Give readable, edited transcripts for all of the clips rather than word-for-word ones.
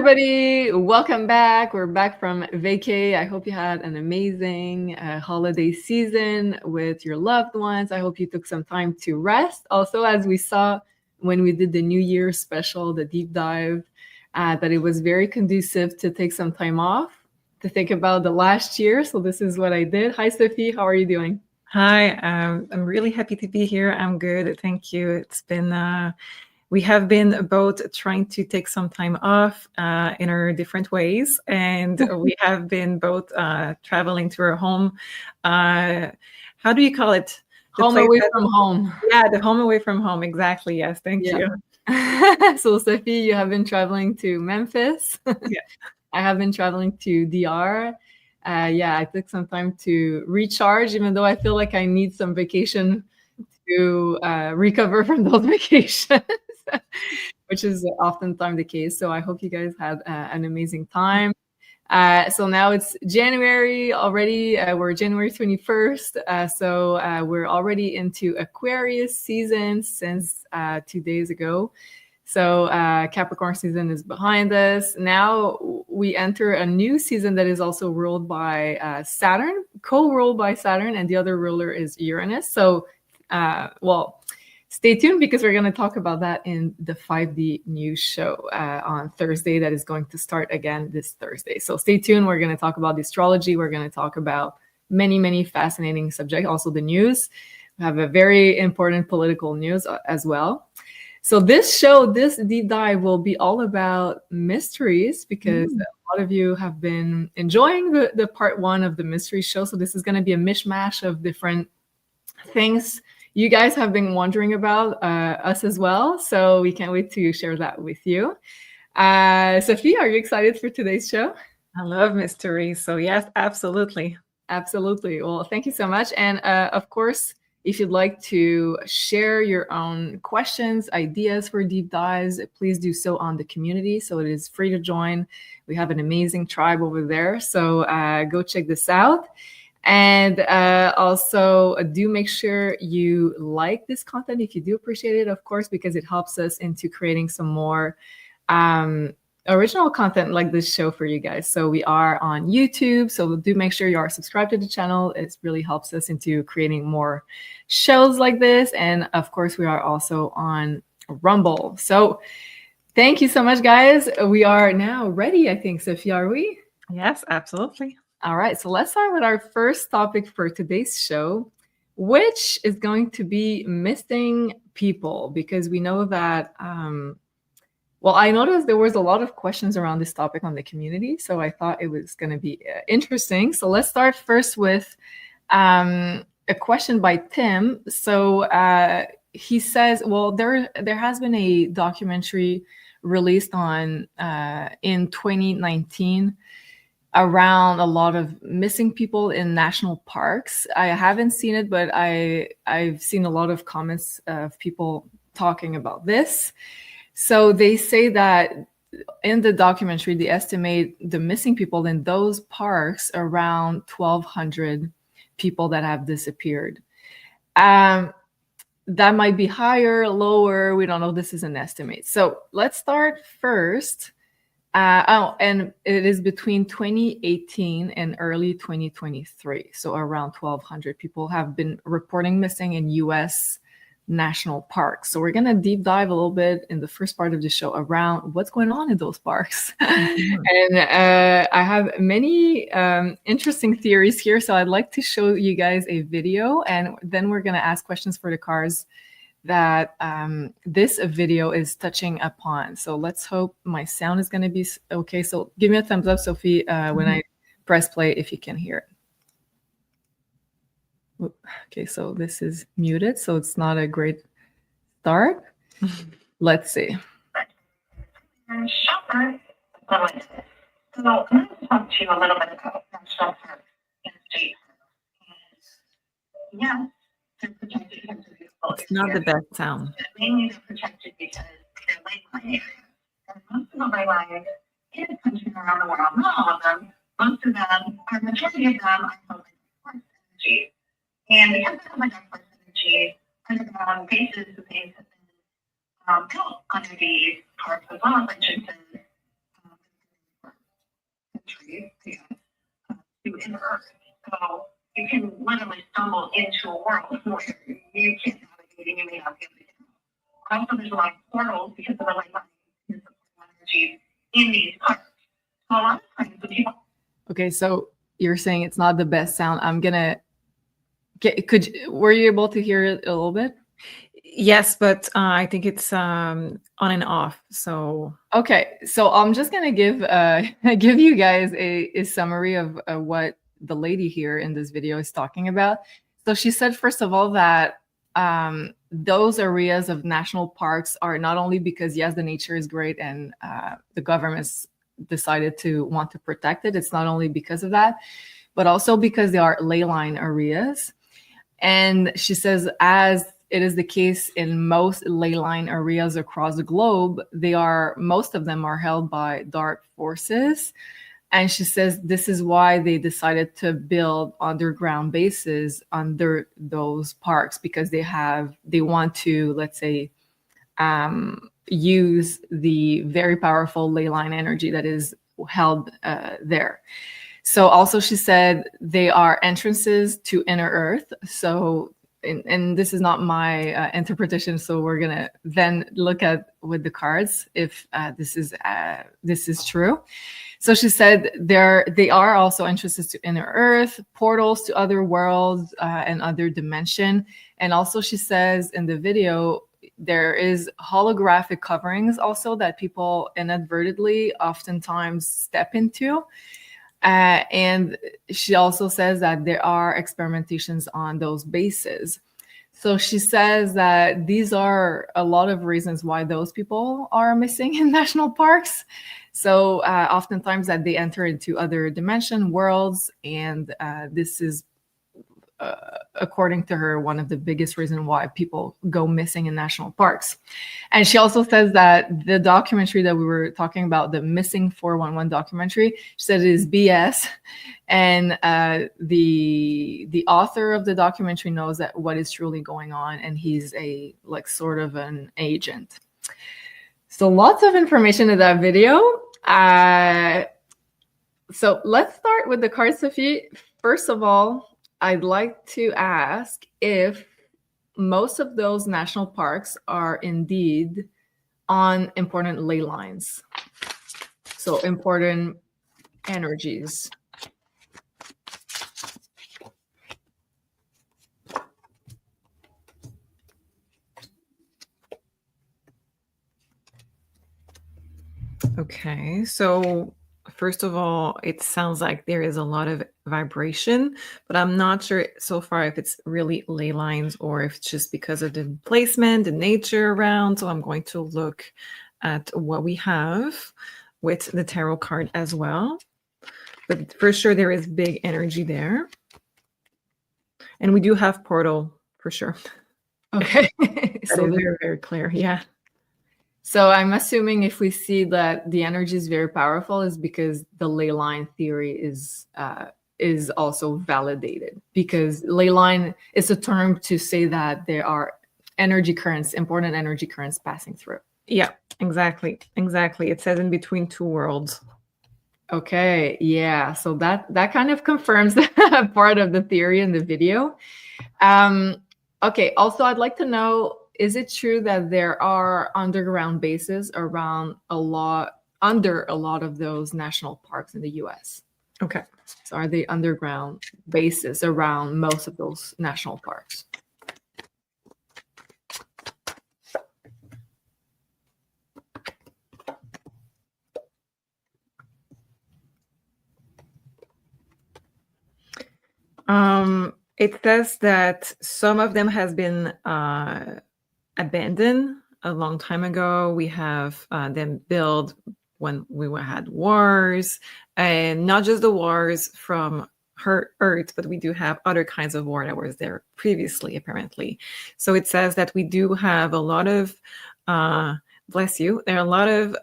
everybody, welcome back. We're back from vacay. I hope you had an amazing holiday season with your loved ones. I hope you took some time to rest. Also, as we saw when we did the New Year special, the deep dive, that it was very conducive to take some time off to think about the last year. So this is what I did. Hi, Sophie. How are you doing? Hi, I'm really happy to be here. I'm good. Thank you. It's been, we have been both trying to take some time off in our different ways, and we have been both traveling to our home. How do you call it? Home away from home. Yeah, the home away from home. Exactly. Yes. Thank you. So, Sophie, you have been traveling to Memphis. Yeah. I have been traveling to DR. I took some time to recharge, even though I feel like I need some vacation to recover from those vacations, which is oftentimes the case. So I hope you guys had an amazing time. So now it's January already. We're January 21st. So we're already into Aquarius season since 2 days ago. So Capricorn season is behind us. Now we enter a new season that is also ruled by Saturn, co-ruled by Saturn, and the other ruler is Uranus. So, stay tuned because we're going to talk about that in the 5D news show on Thursday that is going to start again this Thursday. So stay tuned. We're going to talk about the astrology. We're going to talk about many, many fascinating subjects. Also the news. We have a very important political news as well. So this show, this deep dive will be all about mysteries because a lot of you have been enjoying the part one of the mystery show. So this is going to be a mishmash of different things you guys have been wondering about, us as well. So we can't wait to share that with you. Sophie, are you excited for today's show? I love mysteries. So yes, absolutely. Absolutely. Well, thank you so much. And of course, if you'd like to share your own questions, ideas for deep dives, please do so on the community. So it is free to join. We have an amazing tribe over there. So go check this out. And also do make sure you like this content if you do appreciate it, of course, because it helps us into creating some more original content like this show for you guys. So we are on YouTube, so do make sure you are subscribed to the channel. It really helps us into creating more shows like this. And of course, we are also on Rumble. So thank you so much, guys. We are now ready, I think. Sophie, are we? Yes, absolutely. All right, so let's start with our first topic for today's show, which is going to be missing people, because we know that I noticed there was a lot of questions around this topic on the community, so I thought it was going to be interesting. So let's start first with a question by Tim. So he says, well, there has been a documentary released on in 2019 around a lot of missing people in national parks. I haven't seen it, but I've seen a lot of comments of people talking about this. So they say that in the documentary, they estimate the missing people in those parks around 1,200 people that have disappeared. That might be higher, lower. We don't know. This is an estimate. So let's start first. And it is between 2018 and early 2023. So around 1,200 people have been reporting missing in U.S. national parks. So we're going to deep dive a little bit in the first part of the show around what's going on in those parks. And I have many interesting theories here. So I'd like to show you guys a video, and then we're going to ask questions for the cards that this video is touching upon. So let's hope my sound is going to be okay. So give me a thumbs up, Sophie, when I press play, if you can hear it. Okay, so this is muted, so it's not a great start. Let's see. Shopper. So I'm going to talk to you a little bit about national parks in state. Yeah, they're protected because of it's not the best sound. Mainly they're protected because they're lakeline areas. And most of the laylines in the country around the world, not all of them, most of them, or majority of them, are held in forest energy. And because they have like forest energy, underground bases of things have been built under these parks as well as entrances. energy to inner. So you can literally stumble into a world where you can't navigate and you may not be able to get out. Also, there's a lot of portals because of the light energy in these parts. So a lot of times the people. Okay, so you're saying it's not the best sound. I'm gonna get. Were you able to hear it a little bit? Yes, but I think it's on and off. So okay, so I'm just gonna give give you guys a summary of what the lady here in this video is talking about. So she said, first of all, that those areas of national parks are not only because, yes, the nature is great and the government's decided to want to protect it. It's not only because of that, but also because they are ley line areas. And she says, as it is the case in most ley line areas across the globe, most of them are held by dark forces. And she says this is why they decided to build underground bases under those parks, because they want to, let's say, use the very powerful ley line energy that is held there. So also she said they are entrances to inner earth. So, and this is not my interpretation, so we're gonna then look at with the cards if this is true. So she said they are also entrances to inner earth, portals to other worlds and other dimension. And also she says in the video, there is holographic coverings also that people inadvertently oftentimes step into. And she also says that there are experimentations on those bases. So she says that these are a lot of reasons why those people are missing in national parks. So oftentimes that they enter into other dimension worlds, and this is according to her, one of the biggest reasons why people go missing in national parks. And she also says that the documentary that we were talking about, the Missing 411 documentary, she said it is BS. And the author of the documentary knows that what is truly going on, and he's a sort of an agent. So lots of information in that video. So let's start with the card, Sophie. First of all, I'd like to ask if most of those national parks are indeed on important ley lines. So important energies. okay, so first of all, it sounds like there is a lot of vibration, but I'm not sure so far if it's really ley lines or if it's just because of the placement, the nature around. So I'm going to look at what we have with the tarot card as well. But for sure, there is big energy there. And we do have portal for sure. Okay. So very, very clear. Yeah. So I'm assuming if we see that the energy is very powerful is because the ley line theory is also validated, because ley line is a term to say that there are energy currents, important energy currents passing through. Yeah, exactly. It says in between two worlds. Okay, yeah. So that kind of confirms part of the theory in the video. Okay, also I'd like to know, is it true that there are underground bases under a lot of those national parks in the US? Okay. So are they underground bases around most of those national parks? It says that some of them has been abandoned a long time ago. We have them built when we had wars, and not just the wars from Earth, but we do have other kinds of war that was there previously, apparently. So it says that we do have a lot of, bless you, there are a lot of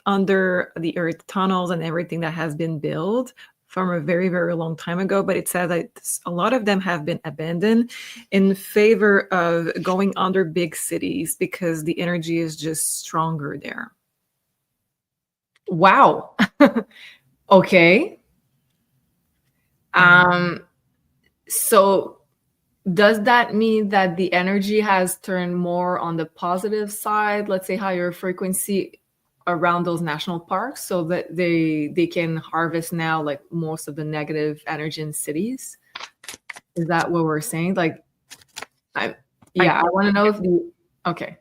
under the earth tunnels and everything that has been built from a very, very long time ago, but it says that a lot of them have been abandoned in favor of going under big cities because the energy is just stronger there. Wow. Okay. So does that mean that the energy has turned more on the positive side, let's say higher frequency around those national parks, so that they can harvest now like most of the negative energy in cities? Is that what we're saying? Like, I want to know if the okay.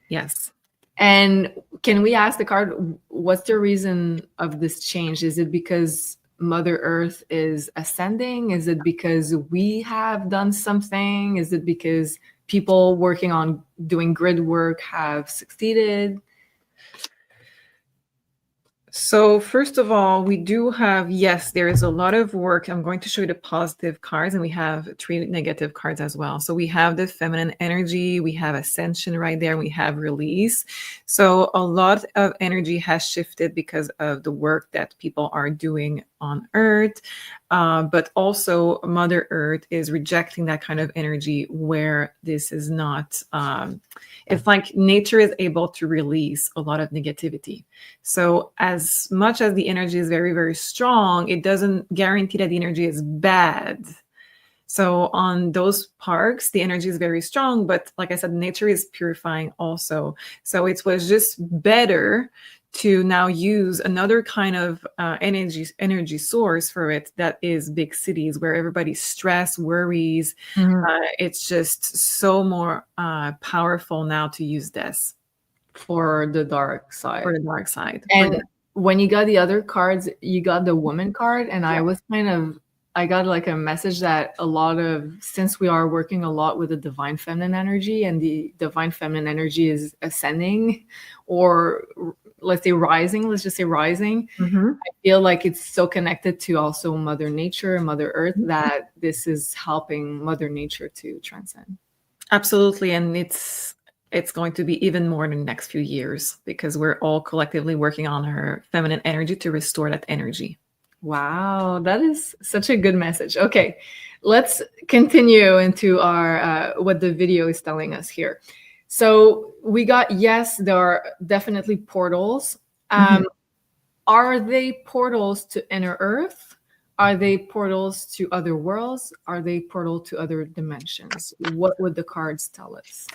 Yes. And can we ask the card, what's the reason of this change? Is it because Mother Earth is ascending? Is it because we have done something? Is it because people working on doing grid work have succeeded? So first of all, we do have, yes, there is a lot of work. I'm going to show you the positive cards, and we have 3 negative cards as well. So we have the feminine energy, we have ascension right there, we have release. So a lot of energy has shifted because of the work that people are doing on Earth. But also Mother Earth is rejecting that kind of energy where this is not, it's like nature is able to release a lot of negativity. So as much as the energy is very, very strong, it doesn't guarantee that the energy is bad. So on those parks, the energy is very strong, but like I said, nature is purifying also. So it was just better to now use another kind of energy source for it, that is big cities where everybody's stress, worries. It's just so more powerful now to use this for the dark side. For the dark side. And when you got the other cards, you got the woman card, and I got like a message that since we are working a lot with the divine feminine energy, and the divine feminine energy is ascending, or let's just say rising. I feel like it's so connected to also Mother Nature and Mother Earth that this is helping Mother Nature to transcend. Absolutely. And it's going to be even more in the next few years, because we're all collectively working on her feminine energy to restore that energy. Wow, that is such a good message. Okay, let's continue into our what the video is telling us here. So we got, yes, there are definitely portals. Are they portals to inner Earth? Are they portals to other worlds? Are they portal to other dimensions? What would the cards tell us?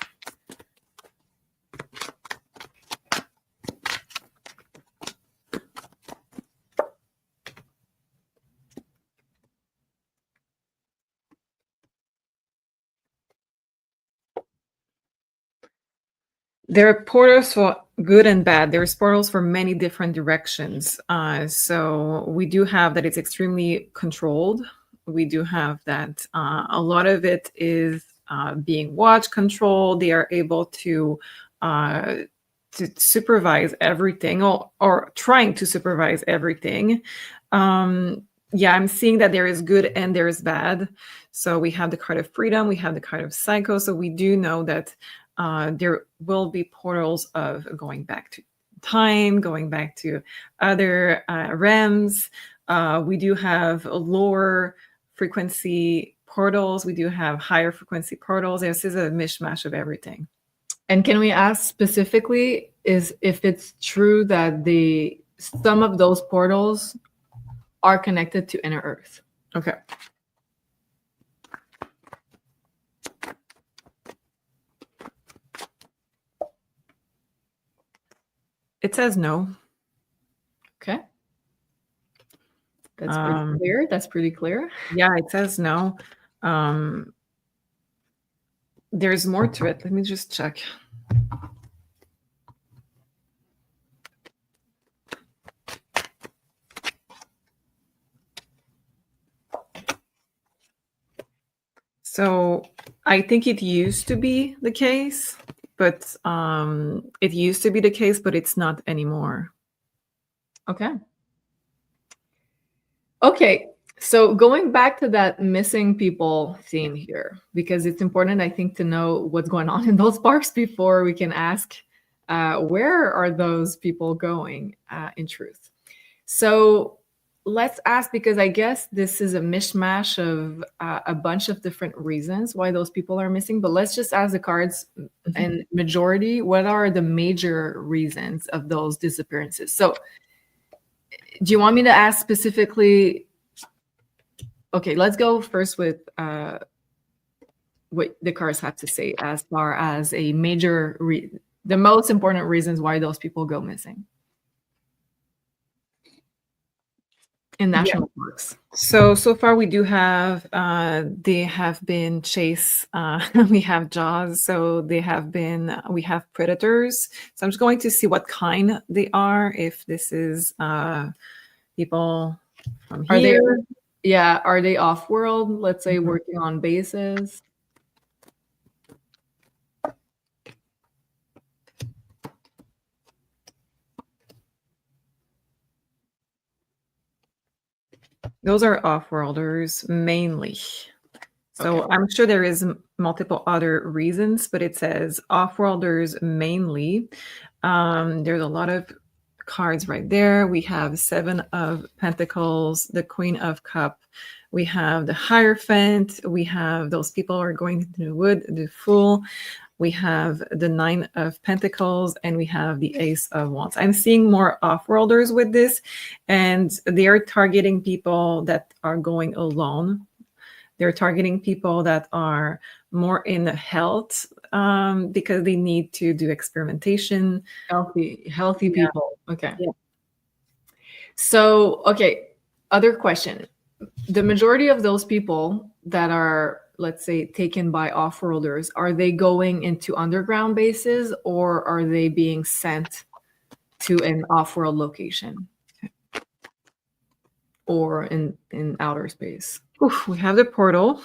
There are portals for good and bad. There's portals for many different directions. So we do have that it's extremely controlled. We do have that a lot of it is being watched, controlled. They are able to supervise everything, or trying to supervise everything. Yeah, I'm seeing that there is good and there is bad. So we have the card of freedom, we have the card of psycho. So we do know that there will be portals of going back to time, going back to other realms. We do have lower frequency portals. We do have higher frequency portals. This is a mishmash of everything. And can we ask specifically is if it's true that some of those portals are connected to inner Earth? Okay. It says no. Okay. That's pretty clear. That's pretty clear. Yeah, it says no. There's more to it. Let me just check. So I think it used to be the case, but it used to be the case, but it's not anymore. Okay. Okay. So going back to that missing people theme here, because it's important, I think, to know what's going on in those parks before we can ask, where are those people going in truth? So let's ask, because I guess this is a mishmash of a bunch of different reasons why those people are missing. But let's just ask the cards and majority, what are the major reasons of those disappearances? So do you want me to ask specifically? Okay, let's go first with what the cards have to say as far as a major, the most important reasons why those people go missing in national parks. So far we do have, they have been chased. We have jaws. So we have predators. So I'm just going to see what kind they are. If this is people from here. Are they off-world, let's say, working on bases? Those are off-worlders mainly. So okay. I'm sure there is multiple other reasons, but it says off-worlders mainly. There's a lot of cards right there. We have 7 of Pentacles, the Queen of Cup. We have the Hierophant. We have those people are going to the wood, the Fool. We have the 9 of Pentacles, and we have the Ace of Wands. I'm seeing more off-worlders with this, and they are targeting people that are going alone. They're targeting people that are more in health because they need to do experimentation. Healthy people. Okay. Yeah. So, okay, other question. The majority of those people that are, let's say, taken by off-worlders, are they going into underground bases or are they being sent to an off-world location or in outer space? Oof, we have the portal.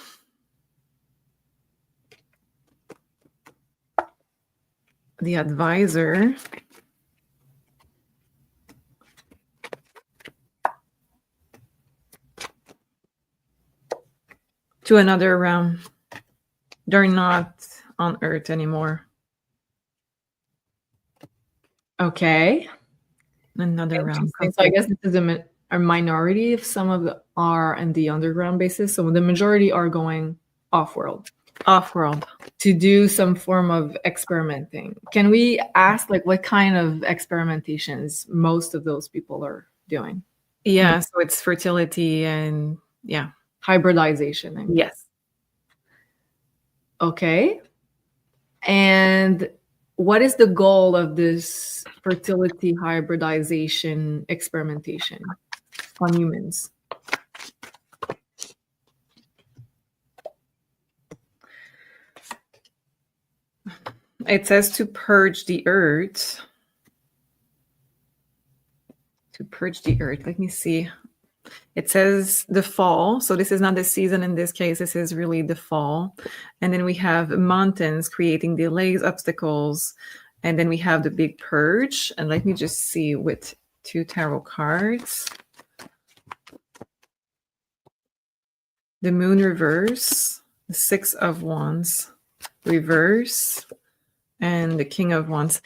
The advisor. To another realm. They're not on Earth anymore. Okay. Another realm. So I guess this is a minority of some of the are in the underground bases. So the majority are going off-world. Off-world. To do some form of experimenting. Can we ask like what kind of experimentations most of those people are doing? Yeah, so it's fertility and hybridization. Yes. Okay. And what is the goal of this fertility hybridization experimentation on humans? It says to purge the earth. To purge the earth. Let me see. It says the fall. So this is not the season in this case. This is really the fall. And then we have mountains creating delays, obstacles. And then we have the big purge. And let me just see with 2 tarot cards. The Moon reverse, the 6 of Wands reverse, and the King of Wands.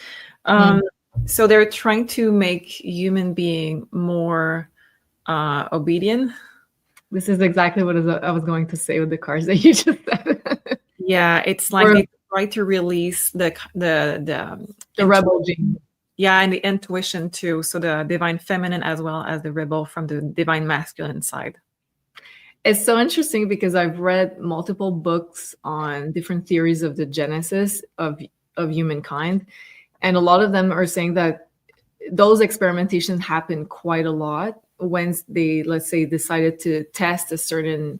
So they're trying to make human being more obedient. This is exactly what I was going to say with the cards that you just said. Yeah, it's like they try to release the rebel gene. Yeah, and the intuition too. So the divine feminine as well as the rebel from the divine masculine side. It's so interesting because I've read multiple books on different theories of the genesis of humankind. And a lot of them are saying that those experimentations happen quite a lot when they, let's say, decided to test a certain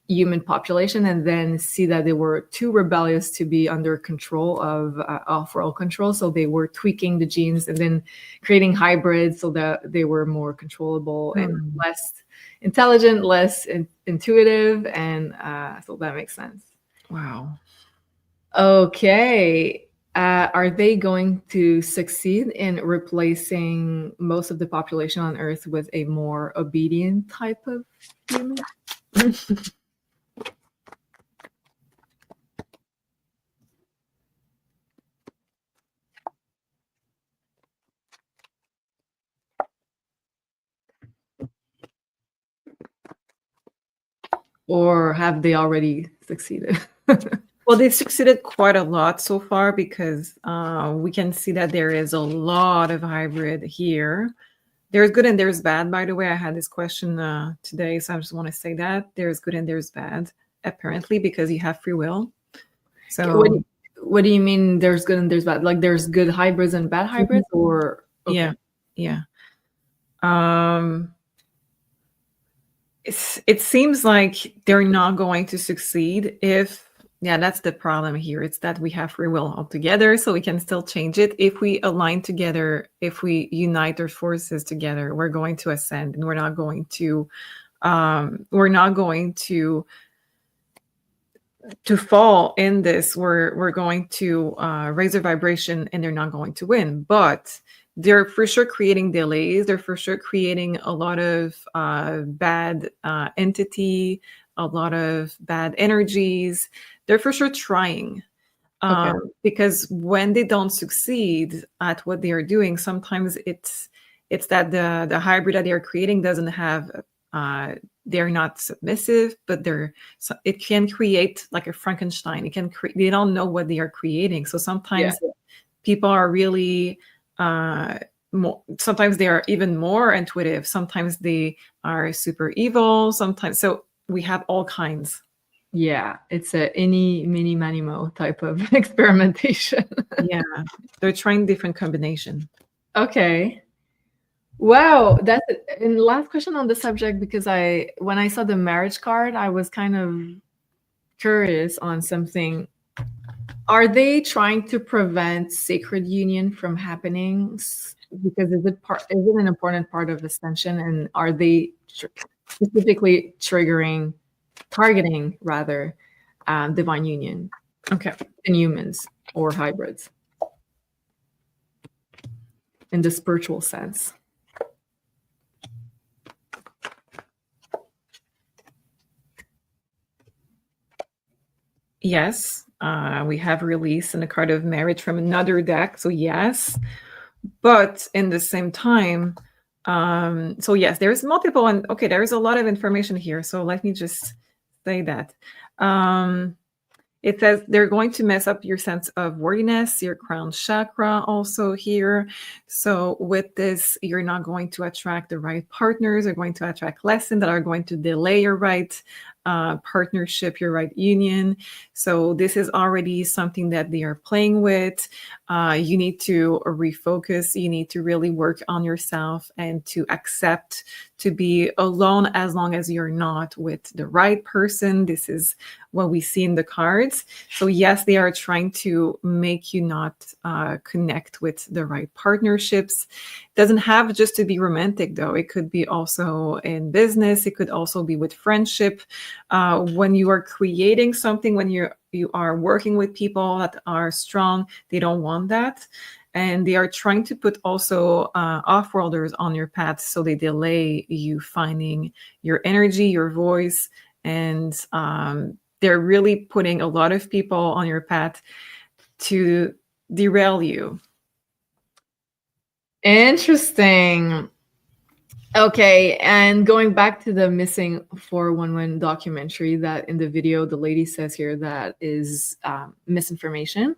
human population and then see that they were too rebellious to be under control of off-world control. So they were tweaking the genes and then creating hybrids so that they were more controllable and less intelligent, less intuitive. And so that makes sense. Wow. Okay. Are they going to succeed in replacing most of the population on Earth with a more obedient type of human? or have they already succeeded? Well, they've succeeded quite a lot so far because we can see that there is a lot of hybrid here. There's good and there's bad, by the way. I had this question today, so I just want to say that there's good and there's bad, apparently, because you have free will. So what do you mean there's good and there's bad? Like there's good hybrids and bad hybrids, or okay. Yeah. It seems like they're not going to succeed if, that's the problem here. It's that we have free will altogether, so we can still change it. If we align together, if we unite our forces together, we're going to ascend, and we're not going to fall in this. We're going to raise their vibration, and they're not going to win. But they're for sure creating delays. They're for sure creating a lot of bad entity, a lot of bad energies. They're for sure trying. Because when they don't succeed at what they are doing, sometimes it's that the hybrid that they are creating doesn't have, they're not submissive, but it can create like a Frankenstein. They don't know what they are creating. So sometimes people are really, sometimes they are even more intuitive. Sometimes they are super evil. Sometimes, so we have all kinds. Yeah, it's a any, mini, many, mo type of experimentation. Yeah, they're trying different combination. Okay. Wow, that's it. And last question on the subject, because when I saw the marriage card, I was kind of curious on something. Are they trying to prevent sacred union from happening? Because is it an important part of ascension, and are they specifically targeting rather divine union in humans or hybrids in the spiritual sense? Yes, we have release in the card of marriage from another deck, so yes. But in the same time, so yes, there's multiple, and there's a lot of information here. So let me just say that. It says they're going to mess up your sense of worthiness, your crown chakra also here. So with this, you're not going to attract the right partners. You're going to attract lessons that are going to delay your right partnership, your right union. So this is already something that they are playing with. You need to refocus. You need to really work on yourself and to accept to be alone as long as you're not with the right person. This is what we see in the cards. So yes, they are trying to make you not connect with the right partnerships. It doesn't have just to be romantic, though. It could be also in business. It could also be with friendship. When you are creating something, when you are working with people that are strong, they don't want that. And they are trying to put also off-worlders on your path, so they delay you finding your energy, your voice, and they're really putting a lot of people on your path to derail you. Interesting. Okay, and going back to the missing 411 documentary, that in the video the lady says here that is misinformation.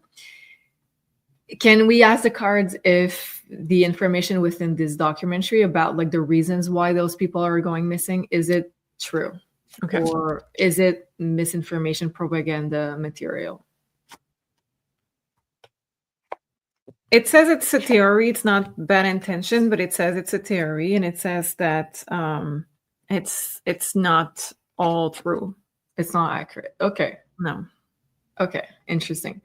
Can we ask the cards if the information within this documentary about like the reasons why those people are going missing, is it true? Okay. Or is it misinformation propaganda material? It says it's a theory. It's not bad intention, but it says it's a theory, and it says that it's not all true. It's not accurate. Okay. No. Okay. Interesting.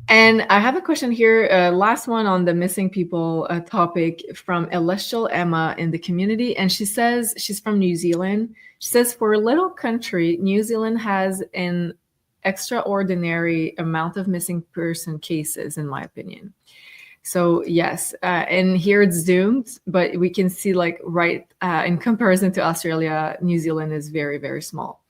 And I have a question here. Last one on the missing people topic from Celestial Emma in the community. And she says she's from New Zealand. She says, for a little country, New Zealand has an extraordinary amount of missing person cases, in my opinion. So yes, and here it's zoomed, but we can see like in comparison to Australia, New Zealand is very, very small.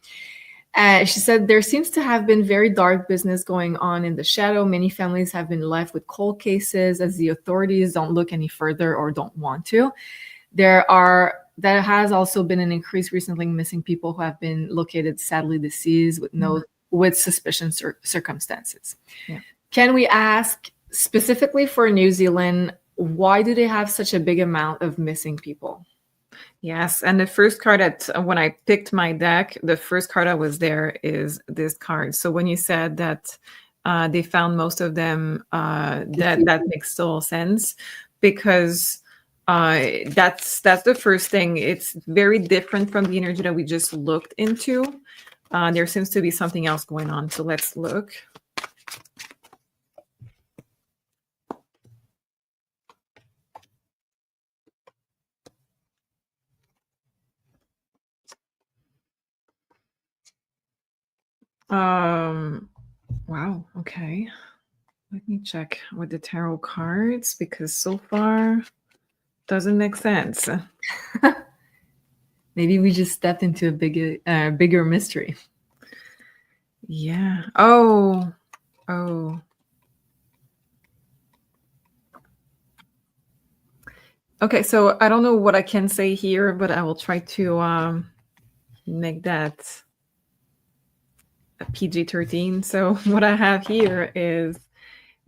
She said, there seems to have been very dark business going on in the shadow. Many families have been left with cold cases as the authorities don't look any further or don't want to. There are there has also been an increase recently in missing people who have been located sadly deceased with suspicious circumstances. Yeah. Can we ask specifically for New Zealand, why do they have such a big amount of missing people? Yes, and the first card that when I picked my deck, the first card that was there is this card. So when you said that they found most of them, that makes total sense, because that's the first thing. It's very different from the energy that we just looked into. There seems to be something else going on. So let's look. Wow. Okay. Let me check with the tarot cards, because so far doesn't make sense. Maybe we just stepped into a bigger mystery. Yeah. Oh. Okay, so I don't know what I can say here, but I will try to make that a PG-13. So what I have here is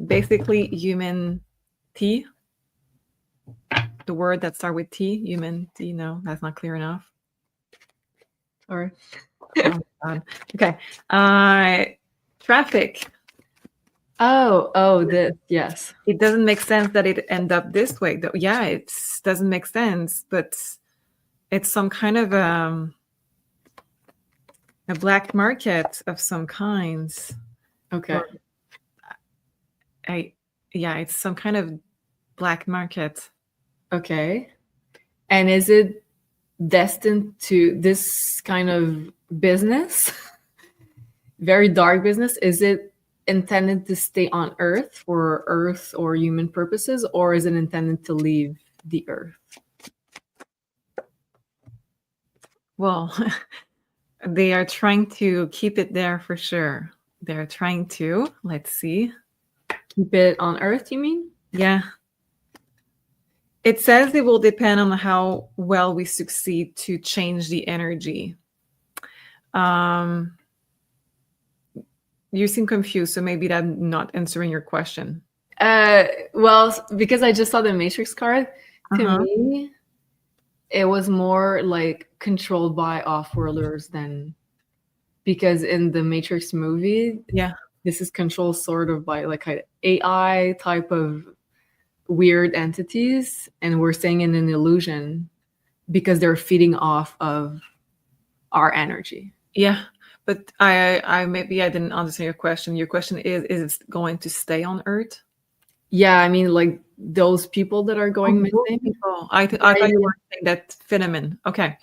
basically human T. The word that starts with T, human T. No, that's not clear enough. Sorry. Oh, okay. Traffic. Yes. It doesn't make sense that it end up this way, though. Yeah, it doesn't make sense, but it's some kind of a black market of some kinds. Okay. It's some kind of black market. Okay. And is it destined to this kind of business? Very dark business? Is it intended to stay on Earth for Earth or human purposes, or is it intended to leave the Earth? Well, they are trying to keep it there for sure. They're trying to, let's see. Keep it on Earth, you mean? Yeah. It says it will depend on how well we succeed to change the energy. You seem confused, so maybe that's not answering your question. Well, because I just saw the Matrix card, to me, it was more like controlled by Offworlders than, because in the Matrix movie, this is controlled sort of by like an AI type of weird entities, and we're staying in an illusion because they're feeding off of our energy. Yeah. But I maybe I didn't understand your question. Your question is it going to stay on Earth? Yeah, I mean, like those people that are going missing. People. I thought you were saying that phenomenon. Okay.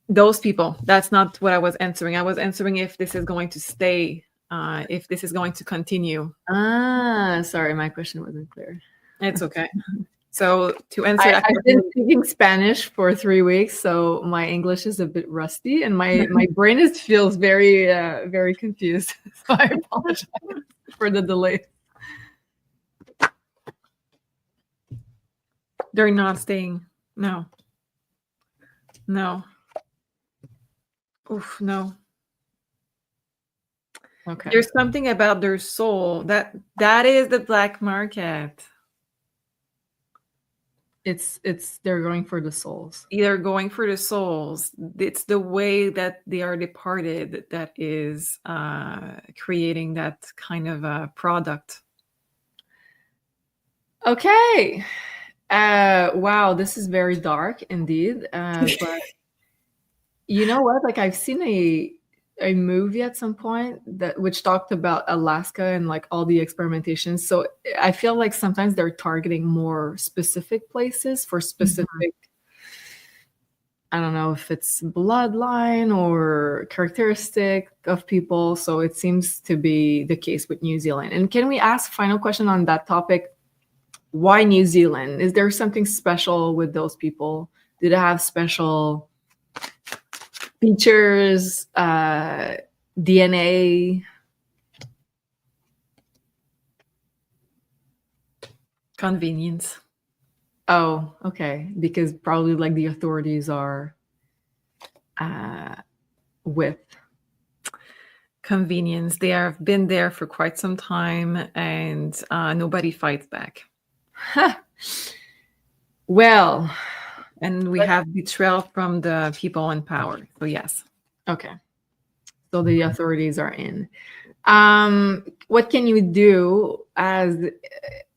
Those people. That's not what I was answering. I was answering if this is going to stay, if this is going to continue. Sorry, my question wasn't clear. It's okay. So to answer that, I've been speaking Spanish for 3 weeks, so my English is a bit rusty, and my brain feels very very confused. So I apologize for the delay. They're not staying. No. Oof, no. Okay. There's something about their soul that is the black market. It's they're going for the souls. They're going for the souls. It's the way that they are departed that is creating that kind of a product. Okay. Wow, this is very dark indeed. But you know what? Like I've seen a movie at some point which talked about Alaska and like all the experimentations. So I feel like sometimes they're targeting more specific places for specific, I don't know if it's bloodline or characteristic of people. So it seems to be the case with New Zealand. And can we ask final question on that topic? Why New Zealand? Is there something special with those people? Do they have special features, DNA? Convenience. Oh, okay. Because probably like the authorities are with. Convenience. They have been there for quite some time, and nobody fights back. Well, and we have betrayal from the people in power. So yes. Okay. So the authorities are in. What can you do as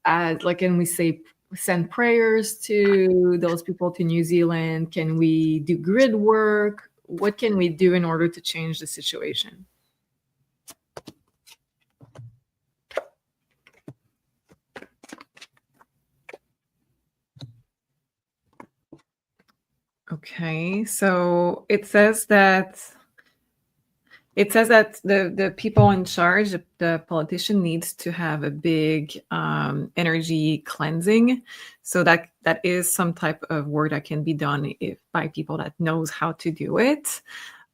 like, can we say send prayers to those people to New Zealand? Can we do grid work? What can we do in order to change the situation? Okay, so it says that the people in charge, the politician, needs to have a big energy cleansing. So that is some type of work that can be done by people that knows how to do it.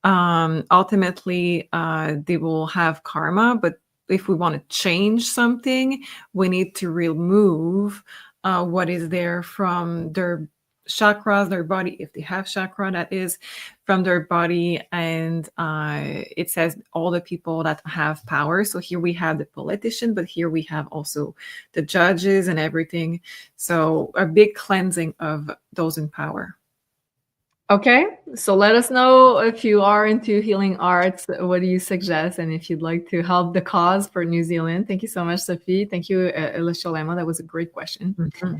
Ultimately, they will have karma, but if we want to change something, we need to remove what is there from their chakras, their body, if they have chakra, that is, from their body. And it says all the people that have power. So here we have the politician, but here we have also the judges and everything. So a big cleansing of those in power. Okay, so let us know if you are into healing arts. What do you suggest? And if you'd like to help the cause for New Zealand. Thank you so much, Sophie. Thank you, Elisholema. That was a great question. Mm-hmm.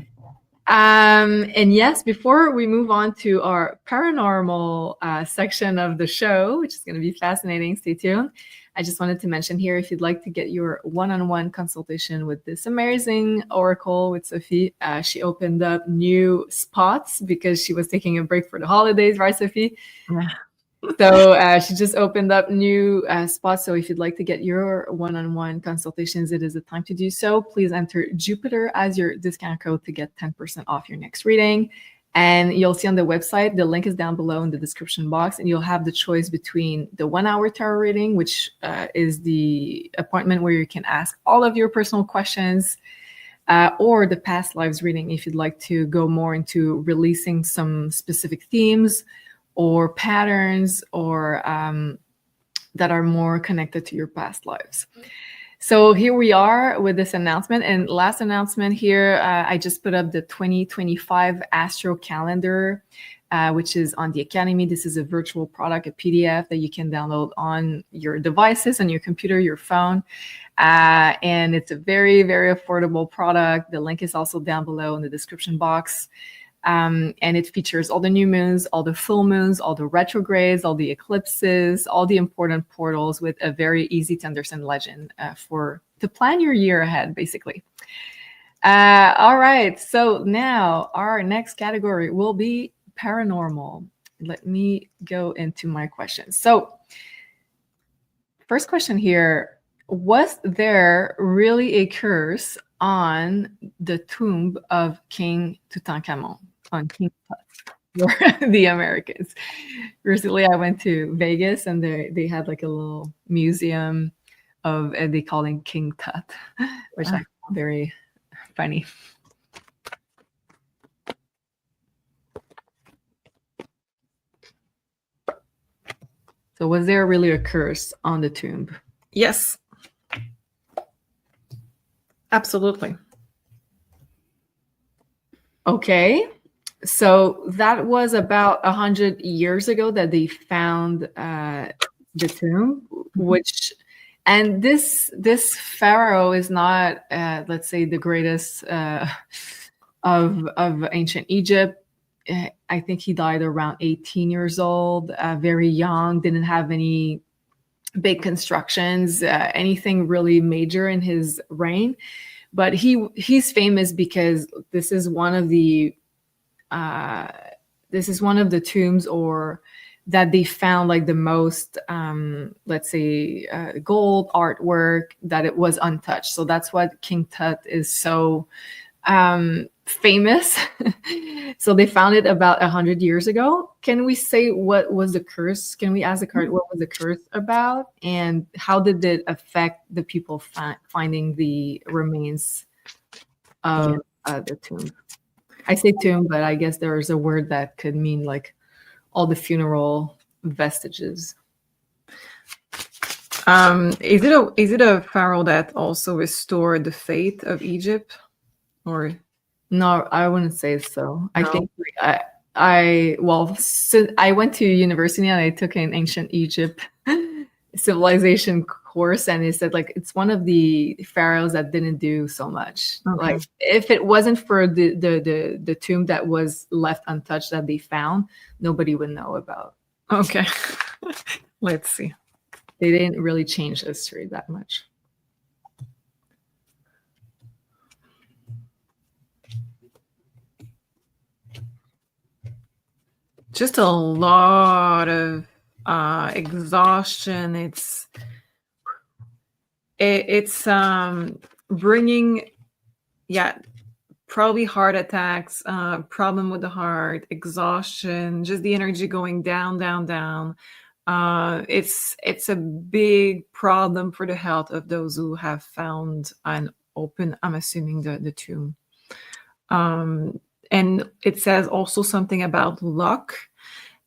And yes, before we move on to our paranormal section of the show, which is going to be fascinating, stay tuned. I just wanted to mention here, if you'd like to get your one-on-one consultation with this amazing oracle with Sophie, she opened up new spots because she was taking a break for the holidays, right, Sophie? Yeah. So she just opened up new spots. So if you'd like to get your one-on-one consultations, it is the time to do so. Please enter Jupiter as your discount code to get 10% off your next reading. And you'll see on the website, the link is down below in the description box, and you'll have the choice between the 1 hour tarot reading, which is the appointment where you can ask all of your personal questions, or the past lives reading if you'd like to go more into releasing some specific themes or patterns or that are more connected to your past lives. So here we are with this announcement. And last announcement here, I just put up the 2025 Astro Calendar, which is on the Academy. This is a virtual product, a PDF that you can download on your devices, on your computer, your phone. And it's a very, very affordable product. The link is also down below in the description box. And it features all the new moons, all the full moons, all the retrogrades, all the eclipses, all the important portals, with a very easy to understand legend to plan your year ahead, basically. All right, so now our next category will be paranormal. Let me go into my questions. So first question here, was there really a curse on the tomb of King Tutankhamun? On King Tut for the Americans. Recently, I went to Vegas and they had like a little museum and they call him King Tut, which I found very funny. So was there really a curse on the tomb? Yes. Absolutely. Okay. So that was about 100 years ago that they found the tomb, and this pharaoh is not, let's say, the greatest of ancient Egypt. I think he died around 18 years old, very young, didn't have any big constructions, anything really major in his reign. But he's famous because this is one of the tombs or that they found like the most, let's say, gold artwork that it was untouched. So that's what King Tut is so famous. So they found it about 100 years ago. Can we say what was the curse? Can we ask the card what was the curse about, and how did it affect the people finding the remains of the tomb? I say tomb, but I guess there's a word that could mean like all the funeral vestiges. Is it a pharaoh that also restored the faith of Egypt, or No, I wouldn't say so. I No? think so I went to university and I took an ancient Egypt civilization course, and it said like it's one of the pharaohs that didn't do so much. Okay. Like if it wasn't for the tomb that was left untouched that they found, nobody would know about. Okay. Let's see. They didn't really change history that much. Just a lot of exhaustion. It's bringing, probably heart attacks, problem with the heart, exhaustion, just the energy going down, down, down. It's a big problem for the health of those who have found and open, I'm assuming, the tomb. And it says also something about luck,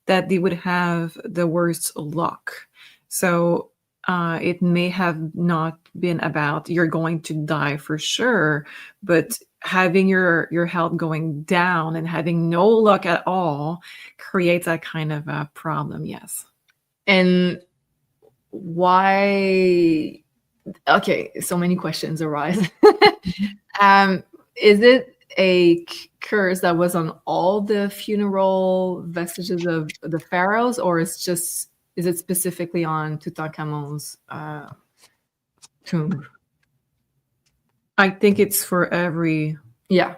that they would have the worst luck. So it may have not been about you're going to die for sure, but having your health going down and having no luck at all creates that kind of a problem. Yes. And why? Okay, so many questions arise. Is it a curse that was on all the funeral vestiges of the pharaohs, or is it specifically on Tutankhamun's tomb? I think it's for every Yeah.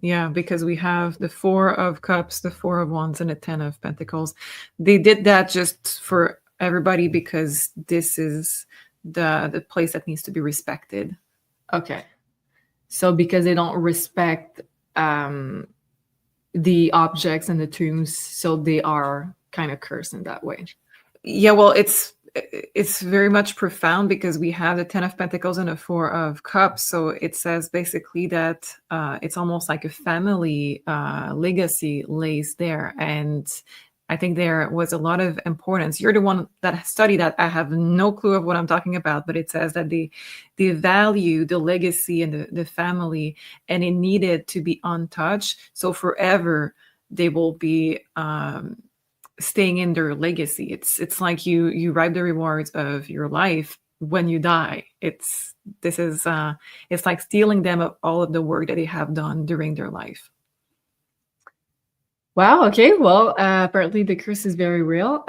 Yeah, because we have the 4 of Cups, the 4 of Wands, and the 10 of Pentacles. They did that just for everybody because this is the place that needs to be respected. Okay. So because they don't respect the objects and the tombs, so they are kind of cursed in that way. Yeah, well, it's very much profound because we have the 10 of Pentacles and the 4 of Cups. So it says basically that it's almost like a family legacy lays there. And I think there was a lot of importance. You're the one that studied that. I have no clue of what I'm talking about, but it says that they value the legacy and the family, and it needed to be untouched. So forever they will be staying in their legacy. It's like you reap the rewards of your life when you die. It's like stealing them of all of the work that they have done during their life. Wow. Okay. Well, apparently the curse is very real.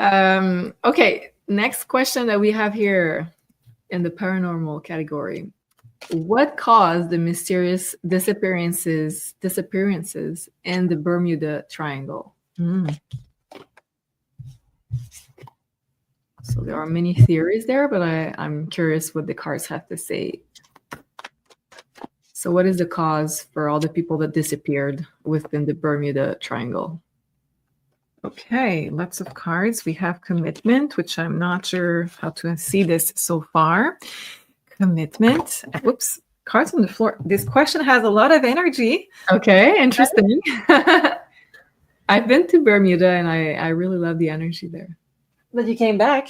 Okay. Next question that we have here in the paranormal category: what caused the mysterious disappearances in the Bermuda Triangle? So there are many theories there, but I'm curious what the cards have to say. So what is the cause for all the people that disappeared within the Bermuda Triangle? Okay, lots of cards. We have commitment, which I'm not sure how to see this so far. Commitment. Whoops, cards on the floor. This question has a lot of energy. Okay, interesting. I've been to Bermuda and I really love the energy there. But you came back.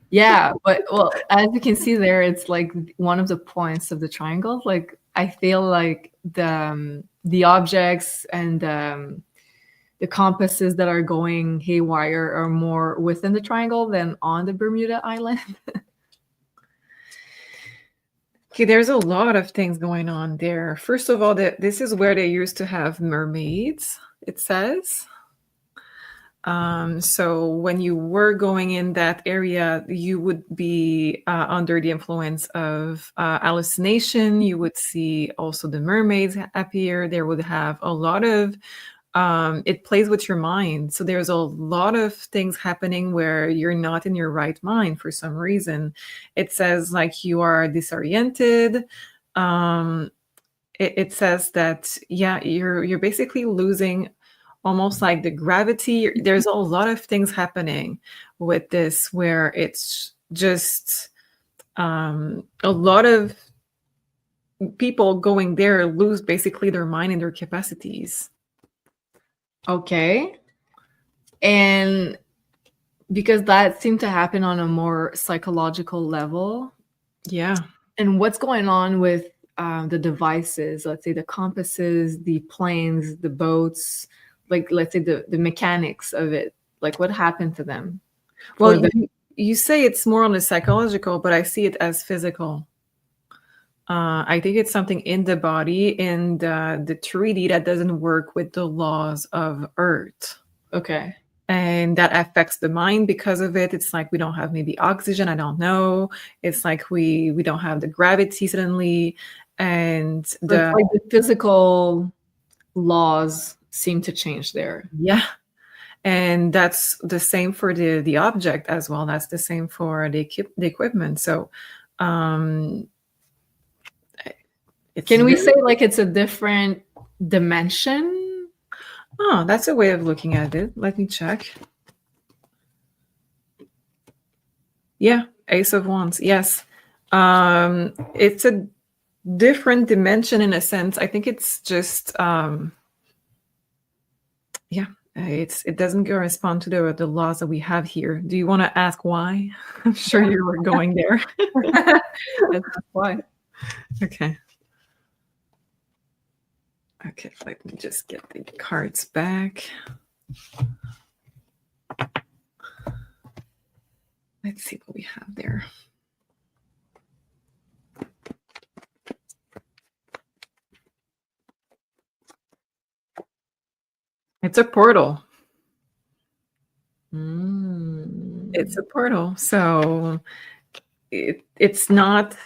Yeah, but well, as you can see there, it's like one of the points of the triangle. Like I feel like the objects and the compasses that are going haywire are more within the triangle than on the Bermuda Island. Okay, there's a lot of things going on there. First of all, this is where they used to have mermaids, it says. So when you were going in that area, you would be under the influence of hallucination. You would see also the mermaids appear. There would have a lot of, it plays with your mind. So there's a lot of things happening where you're not in your right mind for some reason. It says like you are disoriented. It says that, yeah, you're basically losing almost like the gravity. There's a lot of things happening with this where it's just a lot of people going there lose basically their mind and their capacities. Okay. And because that seemed to happen on a more psychological level. Yeah. And what's going on with the devices, let's say the compasses, the planes, the boats, like let's say the mechanics of it, like what happened to them? Well, you say it's more on the psychological, but I see it as physical. I think it's something in the body and the 3D that doesn't work with the laws of Earth. Okay. And that affects the mind because of it. It's like we don't have maybe oxygen. I don't know. It's like we don't have the gravity suddenly. And So it's like the physical laws seem to change there. Yeah. And that's the same for the object as well. That's the same for the equipment. So can we say like it's a different dimension? Oh, that's a way of looking at it. Let me check. Yeah, Ace of Wands. Yes. It's a different dimension in a sense. I think it's just it doesn't correspond to the laws that we have here. Do you want to ask why? I'm sure you were going there. That's why. Okay. Okay, let me just get the cards back. Let's see what we have there. It's a portal. It's a portal. So it's not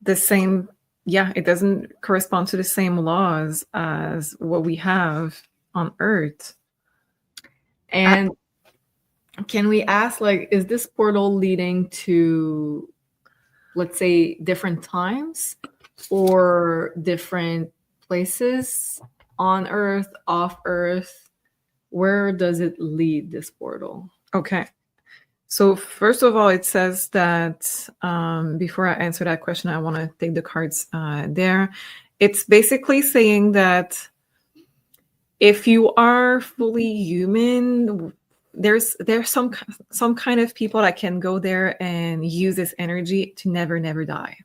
the same. Yeah, it doesn't correspond to the same laws as what we have on Earth. And can we ask, like, is this portal leading to, let's say, different times or different places on Earth, off Earth? Where does it lead, this portal? Okay. So first of all, it says that before I answer that question, I want to take the cards there. It's basically saying that if you are fully human, there's some kind of people that can go there and use this energy to never die.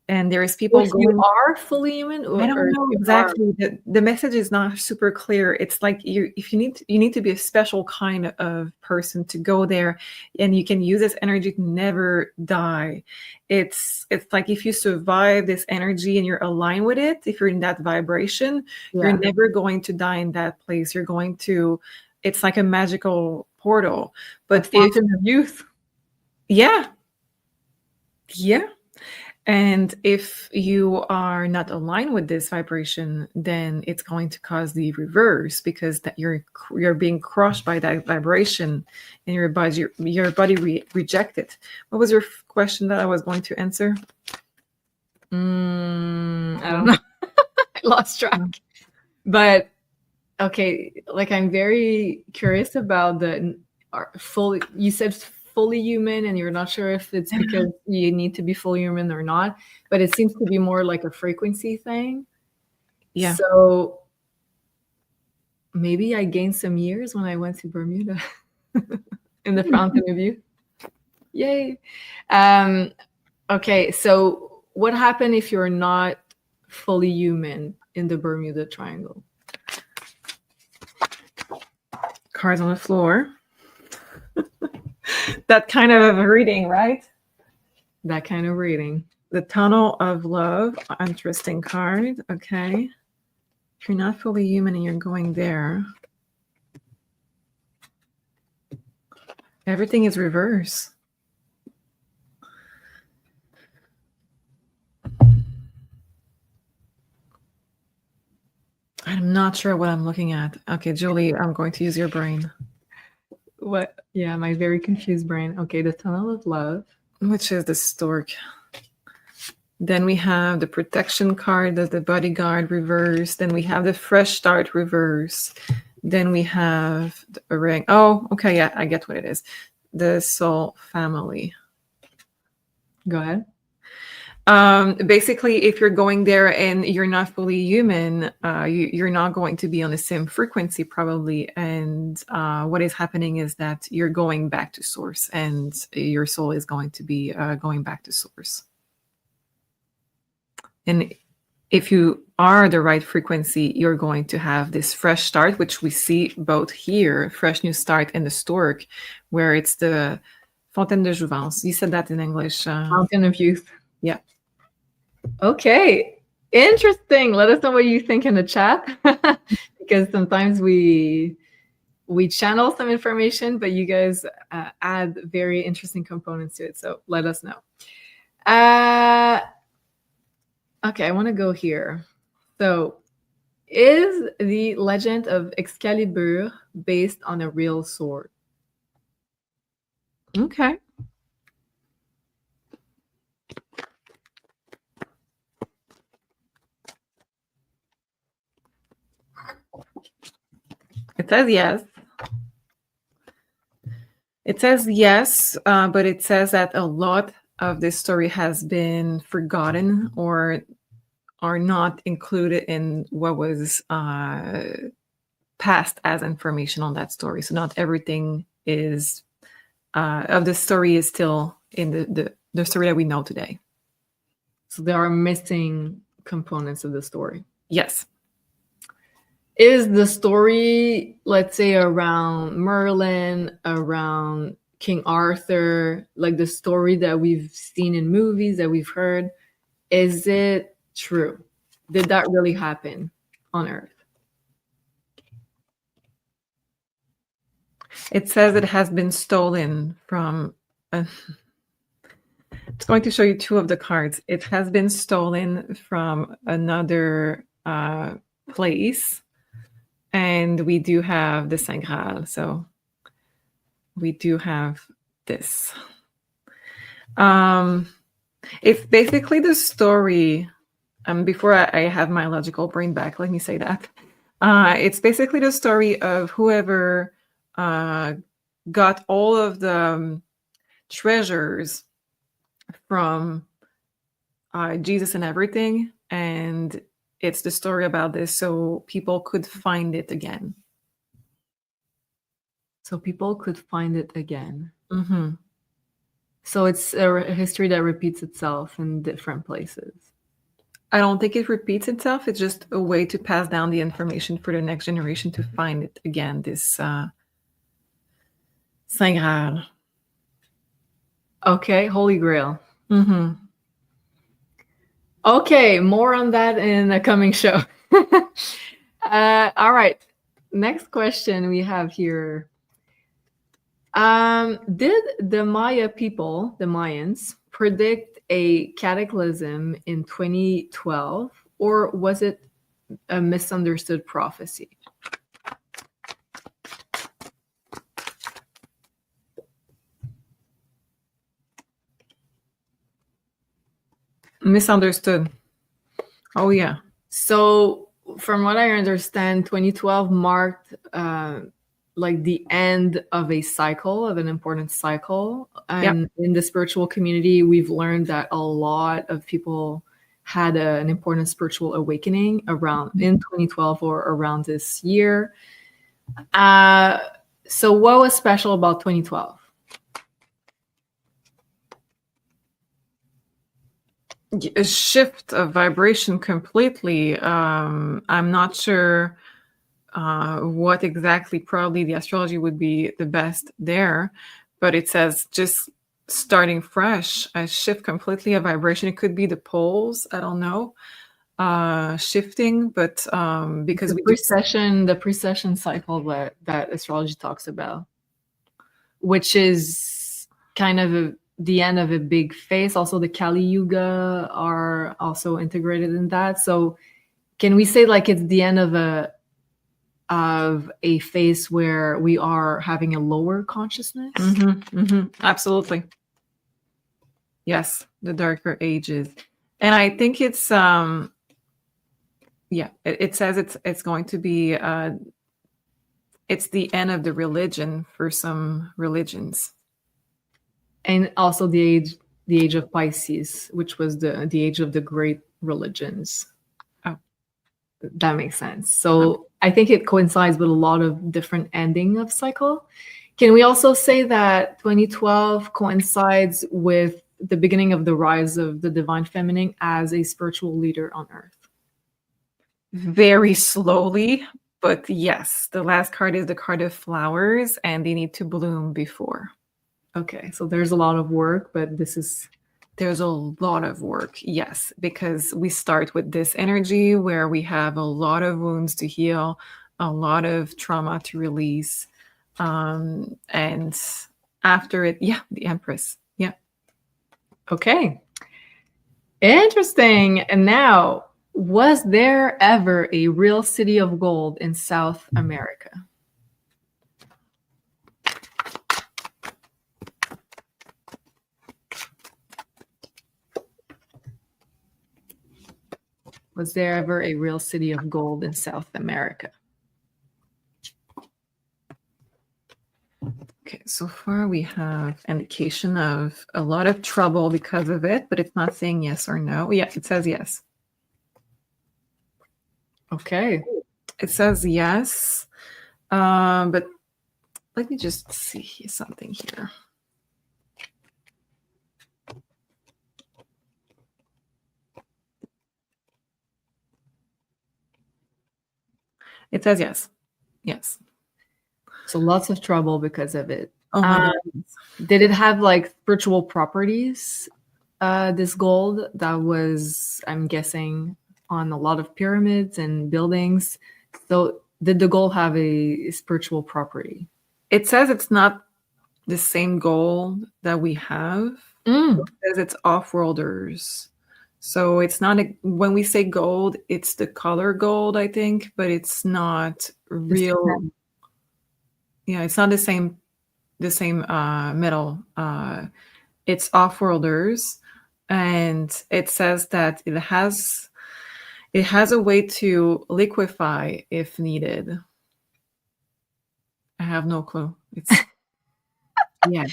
And there's people if you are fully human, I don't know exactly. The message is not super clear. It's like you need to be a special kind of person to go there, and you can use this energy to never die. It's like if you survive this energy and you're aligned with it, if you're in that vibration, you're never going to die in that place. You're going to. It's like a magical portal. But if youth, yeah. And if you are not aligned with this vibration, then it's going to cause the reverse, because that you're being crushed by that vibration, and your body reject it. What was your question that I was going to answer? I don't know. I lost track. But okay, like I'm very curious about the fully. You said fully human, and you're not sure if it's because you need to be fully human or not, but it seems to be more like a frequency thing. Yeah. So maybe I gained some years when I went to Bermuda in the Fountain of Youth. Yay. Okay, so what happened if you're not fully human in the Bermuda Triangle? Cards on the floor. That kind of reading, right? That kind of reading. The Tunnel of Love. Interesting card. Okay. If you're not fully human and you're going there, everything is reverse. I'm not sure what I'm looking at. Okay, Julie, I'm going to use your brain. What? Yeah, my very confused brain. Okay, the Tunnel of Love. Which is the stork. Then we have the protection card, the bodyguard reverse. Then we have the fresh start reverse. Then we have a ring. Oh, okay, yeah, I get what it is. The soul family. Go ahead. Basically, if you're going there and you're not fully human, you're not going to be on the same frequency probably. And what is happening is that you're going back to source, and your soul is going to be going back to source. And if you are the right frequency, you're going to have this fresh start, which we see both here, fresh new start, and the stork, where it's the Fontaine de Jouvence. You said that in English. Fountain of Youth. Yeah. Okay. Interesting. Let us know what you think in the chat, because sometimes we channel some information, but you guys add very interesting components to it. So let us know. Okay, I want to go here. So, is the legend of Excalibur based on a real sword? Okay. It says yes. It says yes, but it says that a lot of this story has been forgotten or are not included in what was passed as information on that story. So not everything is of the story is still in the story that we know today. So there are missing components of the story. Yes. Is the story, let's say, around Merlin, around King Arthur, like the story that we've seen in movies, that we've heard, is it true? Did that really happen on Earth? It says it has been stolen from... it's going to show you two of the cards. It has been stolen from another place. And we do have the Saint Graal. So we do have this. It's basically the story. Before I have my logical brain back, let me say that. It's basically the story of whoever got all of the treasures from Jesus and everything. And it's the story about this, so people could find it again. So people could find it again. Mm-hmm. So it's a history that repeats itself in different places. I don't think it repeats itself. It's just a way to pass down the information for the next generation to find it again, this Saint Graal. Okay, Holy Grail. Mm-hmm. Okay, more on that in a coming show. All right, next question we have here. Did the Maya people, the Mayans, predict a cataclysm in 2012, or was it a misunderstood prophecy? Misunderstood. Oh, yeah. So from what I understand, 2012 marked like the end of a cycle, of an important cycle. And in the spiritual community, we've learned that a lot of people had an important spiritual awakening around in 2012 or around this year. So what was special about 2012? A shift of vibration completely. I'm not sure what exactly, probably the astrology would be the best there, but it says just starting fresh, a shift completely of vibration. It could be the poles, I don't know, shifting, but because the precession cycle that astrology talks about, which is kind of the end of a big phase. Also, the Kali Yuga are also integrated in that. So can we say like it's the end of a phase where we are having a lower consciousness? Mm-hmm, mm-hmm. Absolutely. Yes, the darker ages. And I think it's it says it's going to be it's the end of the religion for some religions. And also the age the age of Pisces, which was the age of the great religions. Oh. That makes sense. So I think it coincides with a lot of different ending of cycle. Can we also say that 2012 coincides with the beginning of the rise of the divine feminine as a spiritual leader on Earth? Very slowly, but yes, the last card is the card of flowers, and they need to bloom before. Okay, so there's a lot of work, but there's a lot of work, yes, because we start with this energy where we have a lot of wounds to heal, a lot of trauma to release, and after it, the Empress. Okay. Interesting. And now, was there ever a real city of gold in South America? Was there ever a real city of gold in South America? Okay, so far we have indication of a lot of trouble because of it, but it's not saying yes or no. Yeah, it says yes. Okay. It says yes, but let me just see something here. It says yes. Yes. So lots of trouble because of it. Oh my did it have like spiritual properties? This gold that was, I'm guessing, on a lot of pyramids and buildings. So did the gold have a spiritual property? It says it's not the same gold that we have. It says it's Offworlders. So it's not when we say gold, it's the color gold, I think, but it's not real. Yeah, it's not the same metal. It's Offworlders, and it says that it has a way to liquefy if needed. I have no clue. It's yeah.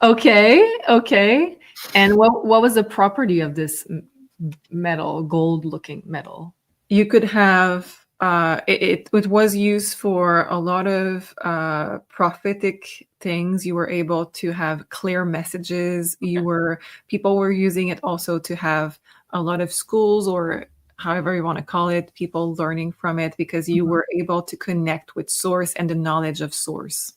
Okay. And what was the property of this metal, gold-looking metal? You could have it was used for a lot of prophetic things. You were able to have clear messages. People were using it also to have a lot of schools, or however you want to call it, people learning from it, because you were able to connect with source and the knowledge of source.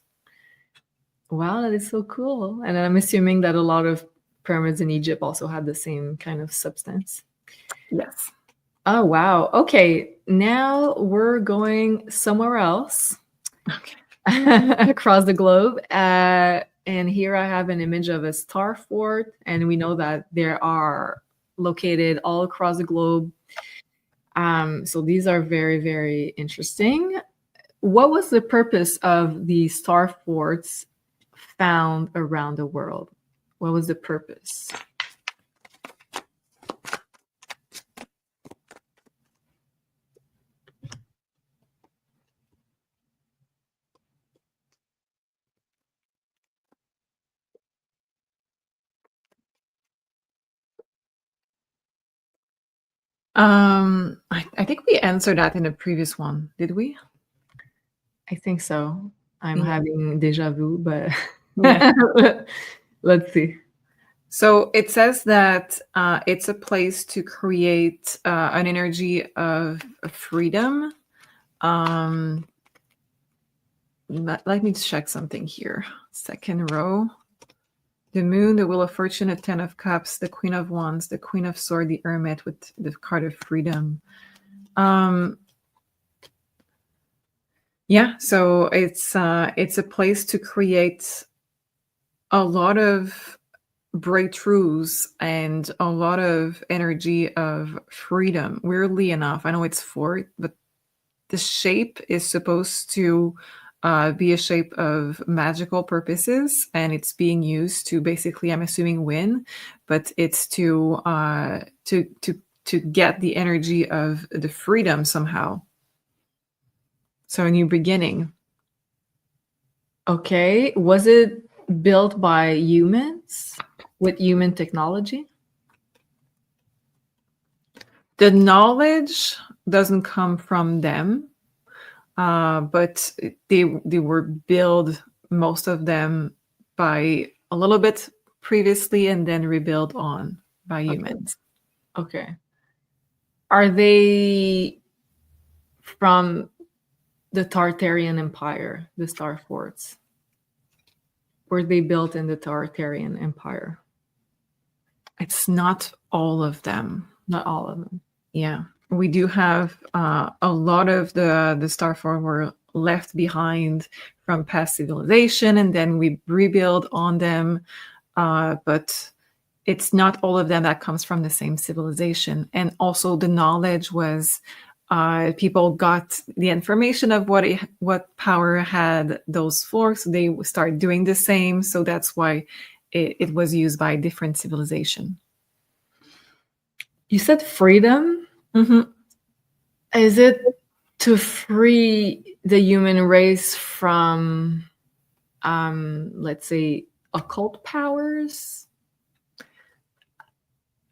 Wow, that is so cool. And I'm assuming that a lot of pyramids in Egypt also had the same kind of substance. Yes. Oh, wow. Okay, now we're going somewhere else. Okay. Across the globe. And here I have an image of a star fort, and we know that there are located all across the globe. So these are very, very interesting. What was the purpose of the star forts found around the world? What was the purpose? I think we answered that in the previous one, did we? I think so. I'm having deja vu, but let's see. So it says that it's a place to create an energy of freedom. Let me check something here. Second row. The moon, the wheel of fortune, the 10 of cups, the queen of wands, the queen of sword, the hermit with the card of freedom. Yeah, so it's a place to create a lot of breakthroughs and a lot of energy of freedom. Weirdly enough, I know it's fort, but the shape is supposed to be a shape of magical purposes, and it's being used to basically, I'm assuming, win, but it's to get the energy of the freedom somehow. So a new beginning. Okay, was it built by humans? with human technology? The knowledge doesn't come from them, but they were built, most of them, by a little bit previously and then rebuilt on by humans. Okay. Are they from the Tartarian Empire, the Star Forts? Were they built in the Tartarian Empire? It's not all of them. Not all of them. Yeah. We do have a lot of the Star Forts were left behind from past civilization, and then we rebuild on them. But it's not all of them that comes from the same civilization. And also the knowledge was people got the information of what power had those forks. So they start doing the same. So that's why it was used by different civilization. You said freedom. Mm-hmm. Is it to free the human race from, let's say, occult powers?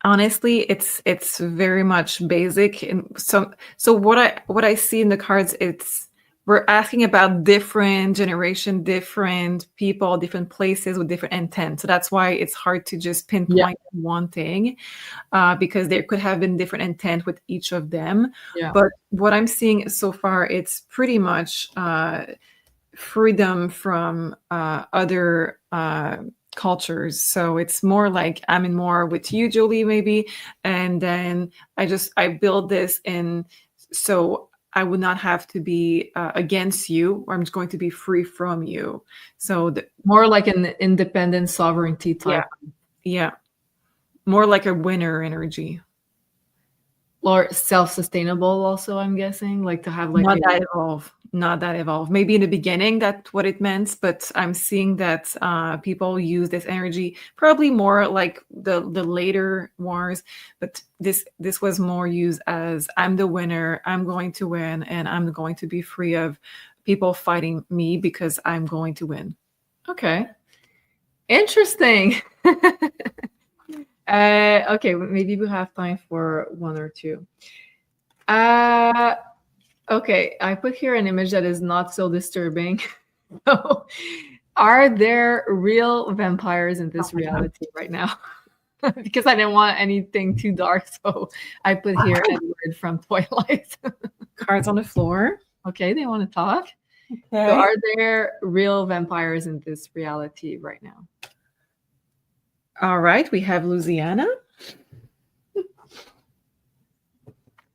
Honestly, it's very much basic. And so what I see in the cards, we're asking about different generation, different people, different places with different intent. So that's why it's hard to just pinpoint one thing, because there could have been different intent with each of them. Yeah. But what I'm seeing so far, it's pretty much freedom from other cultures. So it's more like I'm in more with you, Jolie, maybe, and then I build this in so I would not have to be against you, or I'm just going to be free from you. So more like an independent sovereignty type. Yeah. More like a winner energy. Or self-sustainable also, I'm guessing, like to have like not that evolve. Maybe in the beginning that's what it meant, but I'm seeing that people use this energy probably more like the later wars, but this was more used as I'm the winner, I'm going to win, and I'm going to be free of people fighting me because I'm going to win. Okay. Interesting. Okay, maybe we have time for one or two. Okay, I put here an image that is not so disturbing. So, are there real vampires in this reality right now? Because I didn't want anything too dark, so I put here Edward from Twilight. Cards on the floor. Okay, they want to talk. Okay. So are there real vampires in this reality right now? All right, we have Louisiana.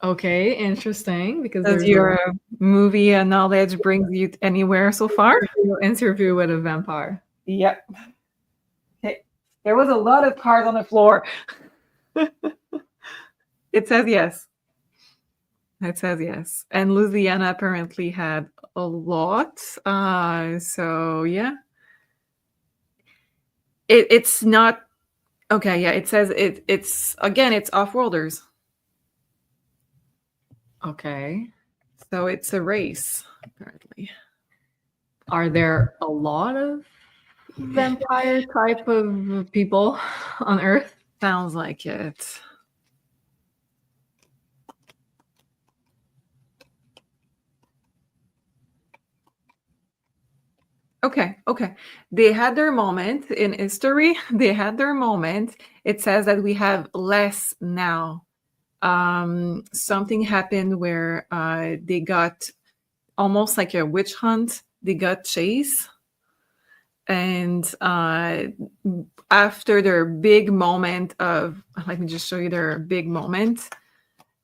Okay, interesting. Because does your movie knowledge brings you anywhere so far? Interview with a vampire. Yep. Okay. There was a lot of cards on the floor. It says yes. It says yes. And Louisiana apparently had a lot. So yeah. It's not okay. Yeah, it says it's again. It's Offworlders. Okay. So it's a race, apparently. Are there a lot of vampire type of people on Earth? Sounds like it. Okay. They had their moment in history. They had their moment. It says that we have less now. Something happened where they got almost like a witch hunt. They got chased. And after their big moment of, let me just show you their big moment.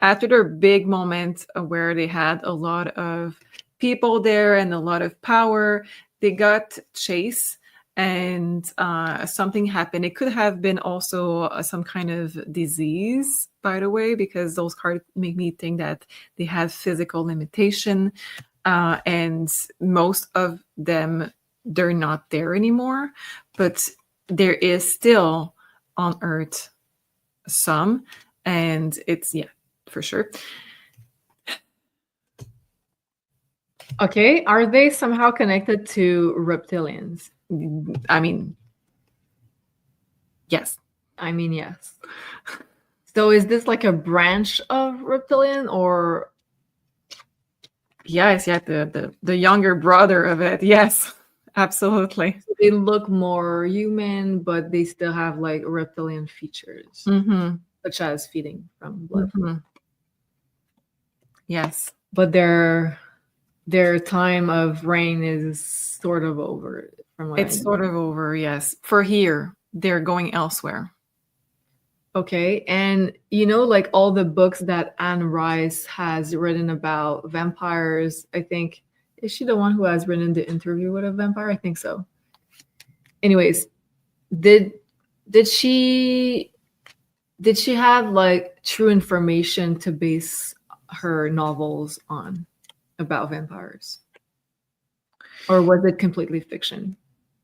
After their big moment where they had a lot of people there and a lot of power, they got chased and something happened. It could have been also some kind of disease, by the way, because those cards make me think that they have physical limitation. And most of them, they're not there anymore. But there is still on Earth some. And it's, yeah, for sure. Okay, are they somehow connected to reptilians? I mean, Yes. I mean, yes. So is this like a branch of reptilian, or? Yes, yeah, the younger brother of it. Yes, absolutely. They look more human, but they still have like reptilian features, Mm-hmm. such as feeding from blood. Mm-hmm. Yes. But their time of reign is sort of over, from what I It's know. sort of over, yes. For here, they're going elsewhere. Okay, and like all the books that Anne Rice has written about vampires, I think, is she the one who has written The Interview with a Vampire? I think so. Anyways, did she have like true information to base her novels on about vampires? Or was it completely fiction?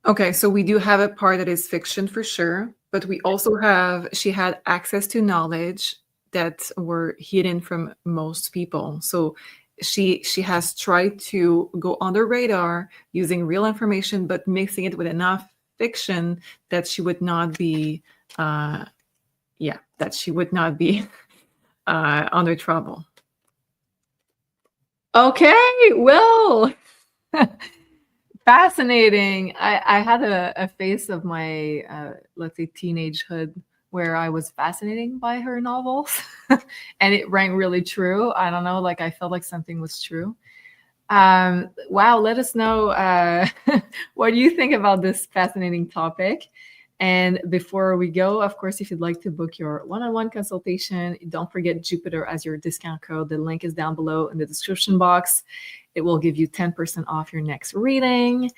Okay, so we do have a part that is fiction for sure, but we also have, she had access to knowledge that were hidden from most people. So she has tried to go under radar using real information, but mixing it with enough fiction that she would not be, under trouble. Okay, well, fascinating. I had a phase of my, let's say, teenagehood where I was fascinated by her novels, and it rang really true. I don't know, like I felt like something was true. Wow, let us know what do you think about this fascinating topic. And before we go, of course, if you'd like to book your one-on-one consultation, don't forget Jupiter as your discount code. The link is down below in the description box. It will give you 10% off your next reading.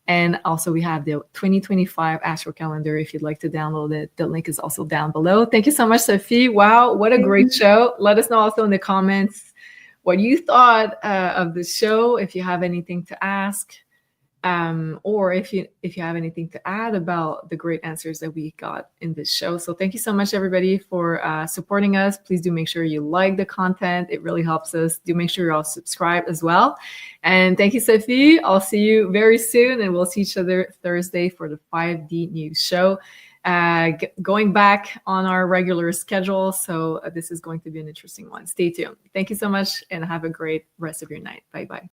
And also we have the 2025 Astro Calendar. If you'd like to download it, the link is also down below. Thank you so much, Sophie. Wow, what a great show. Let us know also in the comments what you thought of the show, if you have anything to ask. Or if you have anything to add about the great answers that we got in this show. So thank you so much, everybody, for supporting us. Please do make sure you like the content. It really helps us. Do make sure you're all subscribed as well. And thank you, Sophie. I'll see you very soon, and we'll see each other Thursday for the 5D News show. Going back on our regular schedule. So this is going to be an interesting one. Stay tuned. Thank you so much, and have a great rest of your night. Bye-bye.